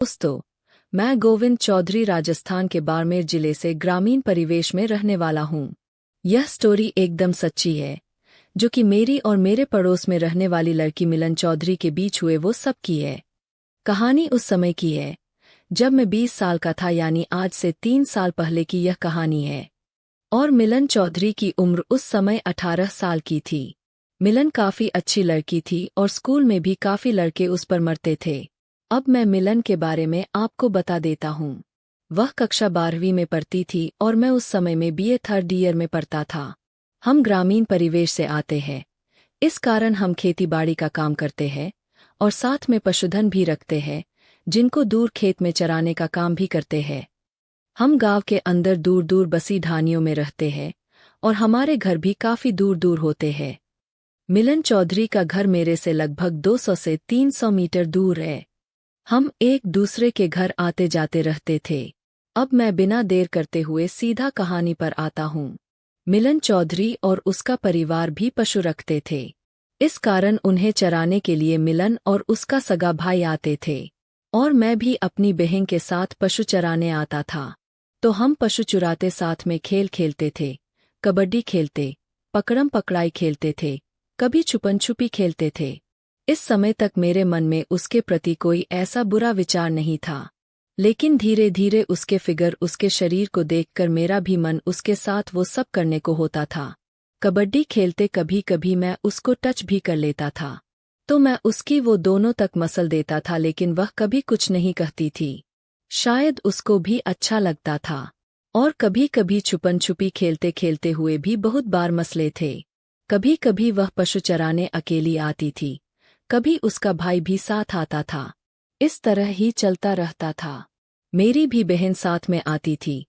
दोस्तों, मैं गोविंद चौधरी राजस्थान के बाड़मेर जिले से ग्रामीण परिवेश में रहने वाला हूँ। यह स्टोरी एकदम सच्ची है, जो कि मेरी और मेरे पड़ोस में रहने वाली लड़की मिलन चौधरी के बीच हुए वो सब की है। कहानी उस समय की है जब मैं 20 साल का था, यानी आज से 3 साल पहले की यह कहानी है। और मिलन चौधरी की उम्र उस समय 18 साल की थी। मिलन काफी अच्छी लड़की थी और स्कूल में भी काफी लड़के उस पर मरते थे। अब मैं मिलन के बारे में आपको बता देता हूँ। वह कक्षा 12वीं में पढ़ती थी और मैं उस समय में बीए थर्ड ईयर में पढ़ता था। हम ग्रामीण परिवेश से आते हैं, इस कारण हम खेती-बाड़ी का काम करते हैं और साथ में पशुधन भी रखते हैं, जिनको दूर खेत में चराने का काम भी करते हैं। हम गांव के अंदर दूर दूर बसी ढानियों में रहते हैं और हमारे घर भी काफी दूर दूर होते हैं। मिलन चौधरी का घर मेरे से लगभग 200 से 300 मीटर दूर है। हम एक दूसरे के घर आते जाते रहते थे। अब मैं बिना देर करते हुए सीधा कहानी पर आता हूँ। मिलन चौधरी और उसका परिवार भी पशु रखते थे। इस कारण उन्हें चराने के लिए मिलन और उसका सगा भाई आते थे और मैं भी अपनी बहन के साथ पशु चराने आता था। तो हम पशु चुराते साथ में खेल खेलते थे, कबड्डी खेलते, पकड़म पकड़ाई खेलते थे, कभी छुपन छुपी खेलते थे। इस समय तक मेरे मन में उसके प्रति कोई ऐसा बुरा विचार नहीं था, लेकिन धीरे धीरे उसके फिगर, उसके शरीर को देखकर मेरा भी मन उसके साथ वो सब करने को होता था। कबड्डी खेलते कभी कभी मैं उसको टच भी कर लेता था, तो मैं उसकी वो दोनों तक मसल देता था, लेकिन वह कभी कुछ नहीं कहती थी। शायद उसको भी अच्छा लगता था। और कभी कभी छुपन छुपी खेलते खेलते हुए भी बहुत बार मसले थे। कभी कभी वह पशु चराने अकेली आती थी, कभी उसका भाई भी साथ आता था। इस तरह ही चलता रहता था। मेरी भी बहन साथ में आती थी,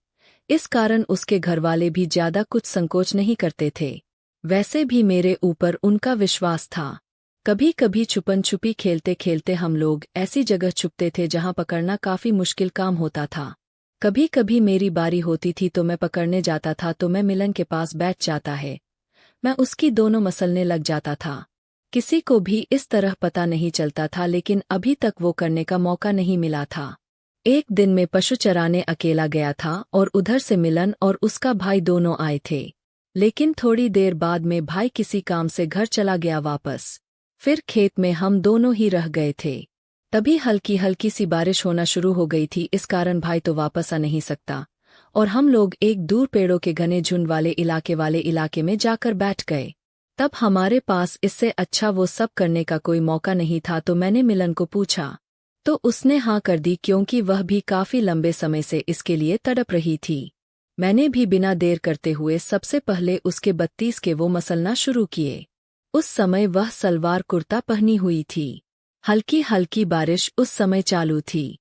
इस कारण उसके घरवाले भी ज्यादा कुछ संकोच नहीं करते थे। वैसे भी मेरे ऊपर उनका विश्वास था। कभी कभी छुपन छुपी खेलते खेलते हम लोग ऐसी जगह छुपते थे जहां पकड़ना काफी मुश्किल काम होता था। कभी कभी मेरी बारी होती थी तो मैं पकड़ने जाता था, तो मैं मिलन के पास बैठ जाता है, मैं उसकी दोनों मसलने लग जाता था। किसी को भी इस तरह पता नहीं चलता था, लेकिन अभी तक वो करने का मौका नहीं मिला था। एक दिन मैं पशु चराने अकेला गया था और उधर से मिलन और उसका भाई दोनों आए थे, लेकिन थोड़ी देर बाद में भाई किसी काम से घर चला गया वापस। फिर खेत में हम दोनों ही रह गए थे। तभी हल्की हल्की सी बारिश होना शुरू हो गई थी, इस कारण भाई तो वापस आ नहीं सकता और हम लोग एक दूर पेड़ों के घने झुंड वाले इलाके में जाकर बैठ गए। तब हमारे पास इससे अच्छा वो सब करने का कोई मौका नहीं था, तो मैंने मिलन को पूछा, तो उसने हाँ कर दी, क्योंकि वह भी काफी लंबे समय से इसके लिए तड़प रही थी। मैंने भी बिना देर करते हुए सबसे पहले उसके 32 के वो मसलना शुरू किए। उस समय वह सलवार कुर्ता पहनी हुई थी। हल्की हल्की बारिश उस समय चालू थी।